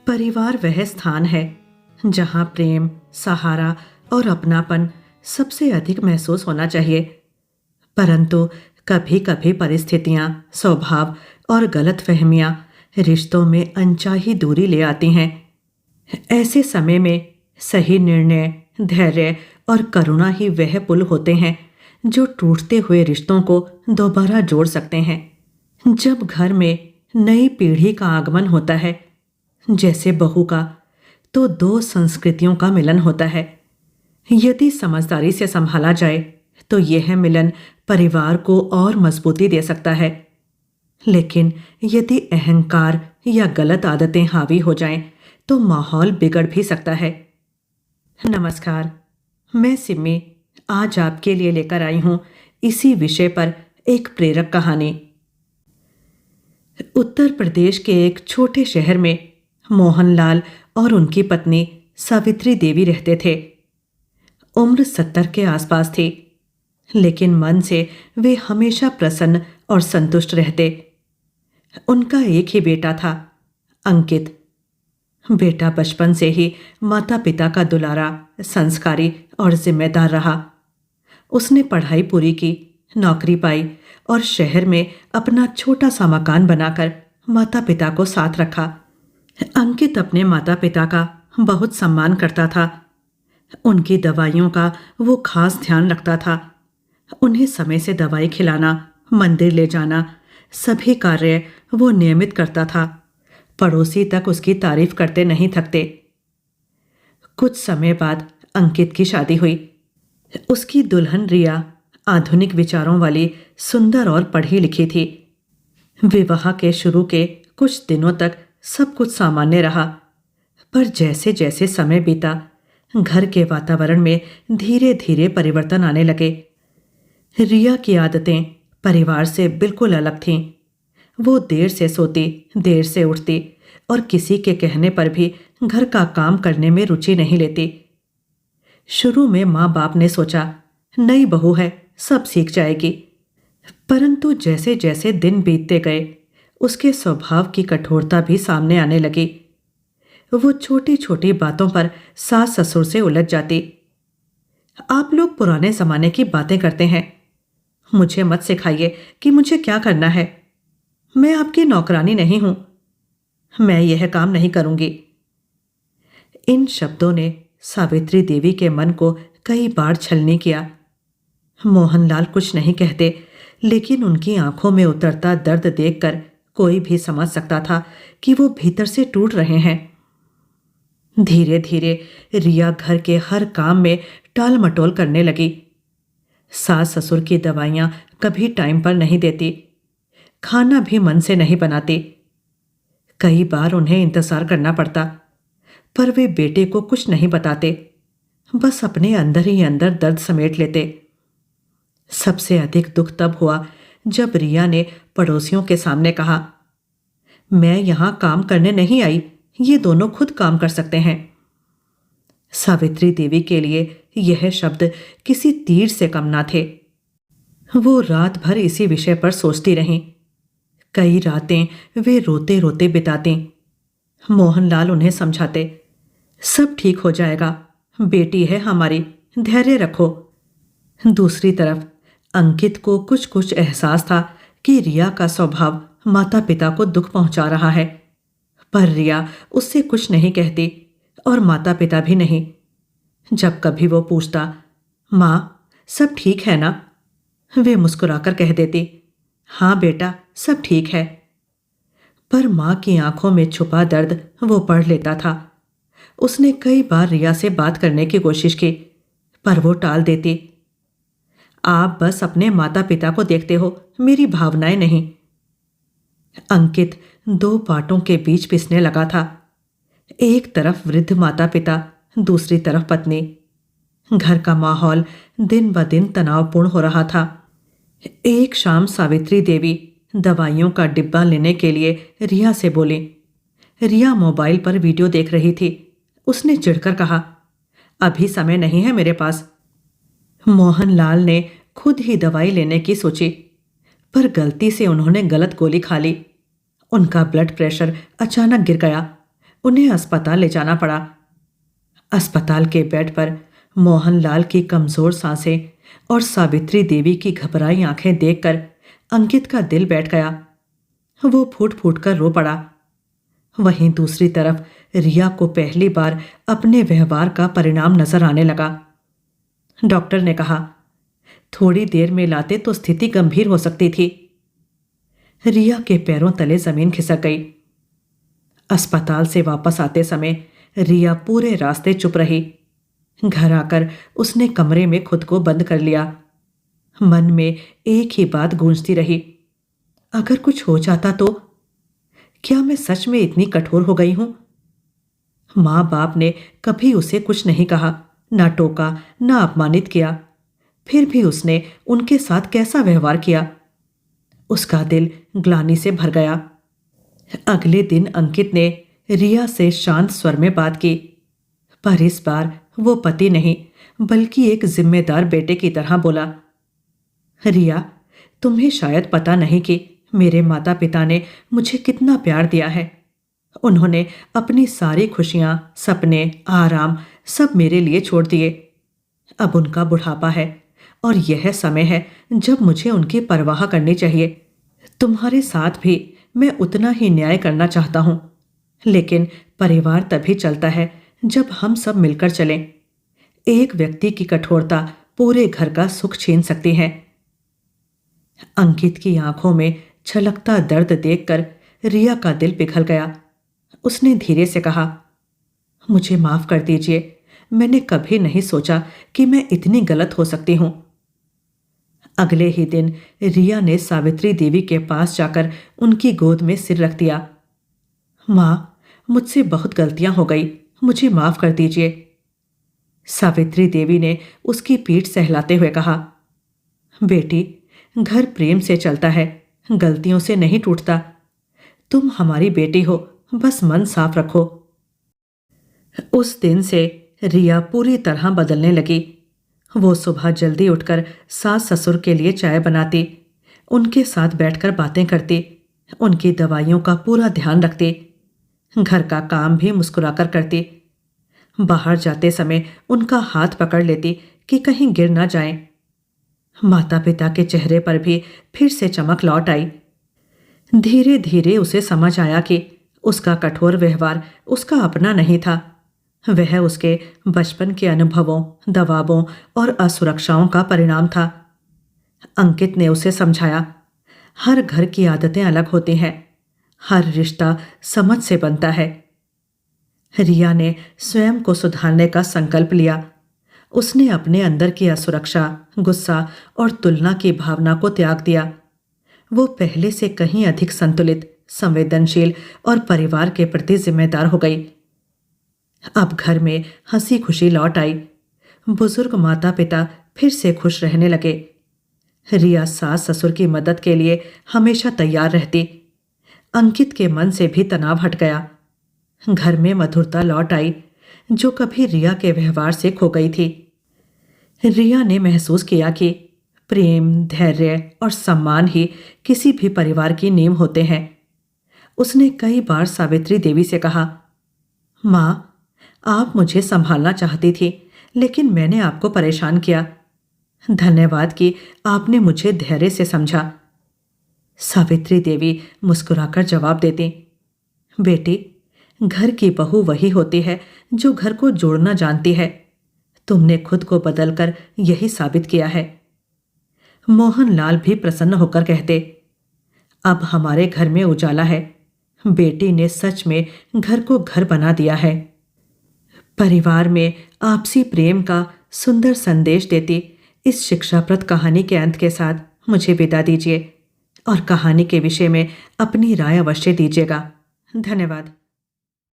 परिवार वह स्थान है जहां प्रेम, सहारा और अपनापन सबसे अधिक महसूस होना चाहिए। परंतु कभी कभी परिस्थितियां, स्वभाव और गलतफहमियां रिश्तों में अनचाही दूरी ले आती हैं। ऐसे समय में सही निर्णय, धैर्य और करुणा ही वह पुल होते हैं जो टूटते हुए रिश्तों को दोबारा जोड़ सकते हैं। जब घर में नई पीढ़ी का आगमन होता है, जैसे बहू का, तो दो संस्कृतियों का मिलन होता है। यदि समझदारी से संभाला जाए तो यह मिलन परिवार को और मजबूती दे सकता है। लेकिन यदि अहंकार या गलत आदतें हावी हो जाएं, तो माहौल बिगड़ भी सकता है। नमस्कार, मैं सिमी आज आपके लिए लेकर आई हूं इसी विषय पर एक प्रेरक कहानी। उत्तर प्रदेश के एक छोटे शहर में मोहनलाल और उनकी पत्नी सावित्री देवी रहते थे। उम्र 70 के आसपास थी, लेकिन मन से वे हमेशा प्रसन्न और संतुष्ट रहते। उनका एक ही बेटा था, अंकित। बेटा बचपन से ही माता पिता का दुलारा, संस्कारी और जिम्मेदार रहा। उसने पढ़ाई पूरी की, नौकरी पाई और शहर में अपना छोटा सा मकान बनाकर माता पिता को साथ रखा। अंकित अपने माता पिता का बहुत सम्मान करता था। उनकी दवाइयों का वो खास ध्यान रखता था। उन्हें समय से दवाई खिलाना, मंदिर ले जाना, सभी कार्य वो नियमित करता था। पड़ोसी तक उसकी तारीफ करते नहीं थकते। कुछ समय बाद अंकित की शादी हुई। उसकी दुल्हन रिया आधुनिक विचारों वाली, सुंदर और पढ़ी लिखी थी। विवाह के शुरू के कुछ दिनों तक सब कुछ सामान्य रहा, पर जैसे जैसे समय बीता, घर के वातावरण में धीरे धीरे परिवर्तन आने लगे। रिया की आदतें परिवार से बिल्कुल अलग थीं। वो देर से सोती, देर से उठती और किसी के कहने पर भी घर का काम करने में रुचि नहीं लेती। शुरू में माँ बाप ने सोचा, नई बहू है, सब सीख जाएगी। परंतु जैसे जैसे दिन बीतते गए, उसके स्वभाव की कठोरता भी सामने आने लगी। वो छोटी छोटी बातों पर सास ससुर से उलझ जाती। आप लोग पुराने जमाने की बातें करते हैं, मुझे मत सिखाइए कि मुझे क्या करना है। मैं आपकी नौकरानी नहीं हूं, मैं यह काम नहीं करूंगी। इन शब्दों ने सावित्री देवी के मन को कई बार छलनी किया। मोहनलाल कुछ नहीं कहते, लेकिन उनकी आंखों में उतरता दर्द देखकर कोई भी समझ सकता था कि वो भीतर से टूट रहे हैं। धीरे धीरे रिया घर के हर काम में टाल मटोल करने लगी। सास ससुर की दवाइयां कभी टाइम पर नहीं देती, खाना भी मन से नहीं बनाती। कई बार उन्हें इंतजार करना पड़ता, पर वे बेटे को कुछ नहीं बताते, बस अपने अंदर ही अंदर दर्द समेट लेते। सबसे अधिक दुख तब हुआ जब रिया ने पड़ोसियों के सामने कहा, मैं यहां काम करने नहीं आई, ये दोनों खुद काम कर सकते हैं। सावित्री देवी के लिए यह शब्द किसी तीर से कम ना थे। वो रात भर इसी विषय पर सोचती रहीं। कई रातें वे रोते रोते बिताती। मोहनलाल उन्हें समझाते, सब ठीक हो जाएगा, बेटी है हमारी, धैर्य रखो। दूसरी तरफ अंकित को कुछ कुछ एहसास था कि रिया का स्वभाव माता पिता को दुख पहुंचा रहा है, पर रिया उससे कुछ नहीं कहती और माता पिता भी नहीं। जब कभी वो पूछता, माँ सब ठीक है ना, वे मुस्कुराकर कह देती, हाँ बेटा सब ठीक है। पर माँ की आंखों में छुपा दर्द वो पढ़ लेता था। उसने कई बार रिया से बात करने की कोशिश की, पर वो टाल देती। आप बस अपने माता पिता को देखते हो, मेरी भावनाएं नहीं। अंकित दो पाटों के बीच पिसने लगा था। एक तरफ वृद्ध माता पिता, दूसरी तरफ पत्नी। घर का माहौल दिन ब दिन तनावपूर्ण हो रहा था। एक शाम सावित्री देवी दवाइयों का डिब्बा लेने के लिए रिया से बोली। रिया मोबाइल पर वीडियो देख रही थी। उसने चिढ़कर कहा, अभी समय नहीं है मेरे पास। मोहनलाल ने खुद ही दवाई लेने की सोची, पर गलती से उन्होंने गलत गोली खा ली। उनका ब्लड प्रेशर अचानक गिर गया उन्हें अस्पताल ले जाना पड़ा। अस्पताल के बेड पर मोहनलाल की कमजोर सांसें और सावित्री देवी की घबराई आंखें देखकर अंकित का दिल बैठ गया। वो फूट फूट कर रो पड़ा। वहीं दूसरी तरफ रिया को पहली बार अपने व्यवहार का परिणाम नजर आने लगा। डॉक्टर ने कहा, थोड़ी देर में लाते तो स्थिति गंभीर हो सकती थी। रिया के पैरों तले जमीन खिसक गई। अस्पताल से वापस आते समय रिया पूरे रास्ते चुप रही। घर आकर उसने कमरे में खुद को बंद कर लिया। मन में एक ही बात गूंजती रही, अगर कुछ हो जाता तो? क्या मैं सच में इतनी कठोर हो गई हूं? मां बाप ने कभी उसे कुछ नहीं कहा, ना टोका, ना अपमानित किया, फिर भी उसने उनके साथ कैसा व्यवहार किया? उसका दिल ग्लानि से भर गया। अगले दिन अंकित ने रिया से शांत स्वर में बात की, पर इस बार वो पति नहीं बल्कि एक जिम्मेदार बेटे की तरह बोला। रिया, तुम्हें शायद पता नहीं कि मेरे माता पिता ने मुझे कितना प्यार दिया है। उन्होंने अपनी सारी खुशियां, सपने, आराम सब मेरे लिए छोड़ दिए। अब उनका बुढ़ापा है और यह समय है जब मुझे उनकी परवाह करनी चाहिए। तुम्हारे साथ भी मैं उतना ही न्याय करना चाहता हूं, लेकिन परिवार तभी चलता है जब हम सब मिलकर चलें। एक व्यक्ति की कठोरता पूरे घर का सुख छीन सकती है। अंकित की आंखों में छलकता दर्द देखकर रिया का दिल पिघल गया। उसने धीरे से कहा, मुझे माफ कर दीजिए, मैंने कभी नहीं सोचा कि मैं इतनी गलत हो सकती हूं। अगले ही दिन रिया ने सावित्री देवी के पास जाकर उनकी गोद में सिर रख दिया। मां, मुझसे बहुत गलतियां हो गई, मुझे माफ कर दीजिए। सावित्री देवी ने उसकी पीठ सहलाते हुए कहा, बेटी, घर प्रेम से चलता है, गलतियों से नहीं टूटता। तुम हमारी बेटी हो, बस मन साफ रखो। उस दिन से रिया पूरी तरह बदलने लगी। वो सुबह जल्दी उठकर सास ससुर के लिए चाय बनाती, उनके साथ बैठकर बातें करती, उनकी दवाइयों का पूरा ध्यान रखती, घर का काम भी मुस्कुराकर करती। बाहर जाते समय उनका हाथ पकड़ लेती कि कहीं गिर ना जाएं। माता पिता के चेहरे पर भी फिर से चमक लौट आई। धीरे धीरे उसे समझ आया कि उसका कठोर व्यवहार उसका अपना नहीं था, वह उसके बचपन के अनुभवों, दबावों और असुरक्षाओं का परिणाम था। अंकित ने उसे समझाया, हर घर की आदतें अलग होती हैं, हर रिश्ता समझ से बनता है। रिया ने स्वयं को सुधारने का संकल्प लिया। उसने अपने अंदर की असुरक्षा, गुस्सा और तुलना की भावना को त्याग दिया। वो पहले से कहीं अधिक संतुलित, संवेदनशील और परिवार के प्रति जिम्मेदार हो गई। अब घर में हंसी खुशी लौट आई। बुजुर्ग माता पिता फिर से खुश रहने लगे। रिया सास ससुर की मदद के लिए हमेशा तैयार रहती। अंकित के मन से भी तनाव हट गया। घर में मधुरता लौट आई, जो कभी रिया के व्यवहार से खो गई थी। रिया ने महसूस किया कि प्रेम, धैर्य और सम्मान ही किसी भी परिवार की नींव होते हैं। उसने कई बार सावित्री देवी से कहा, मां, आप मुझे संभालना चाहती थी, लेकिन मैंने आपको परेशान किया। धन्यवाद कि आपने मुझे धैर्य से समझा। सावित्री देवी मुस्कुराकर जवाब देती, बेटी, घर की बहू वही होती है जो घर को जोड़ना जानती है। तुमने खुद को बदलकर यही साबित किया है। मोहनलाल भी प्रसन्न होकर कहते, अब हमारे घर में उजाला है। बेटी ने सच में घर को घर बना दिया है। परिवार में आपसी प्रेम का सुंदर संदेश देती इस शिक्षाप्रद कहानी के अंत के साथ मुझे विदा दीजिए और कहानी के विषय में अपनी राय अवश्य दीजिएगा। धन्यवाद।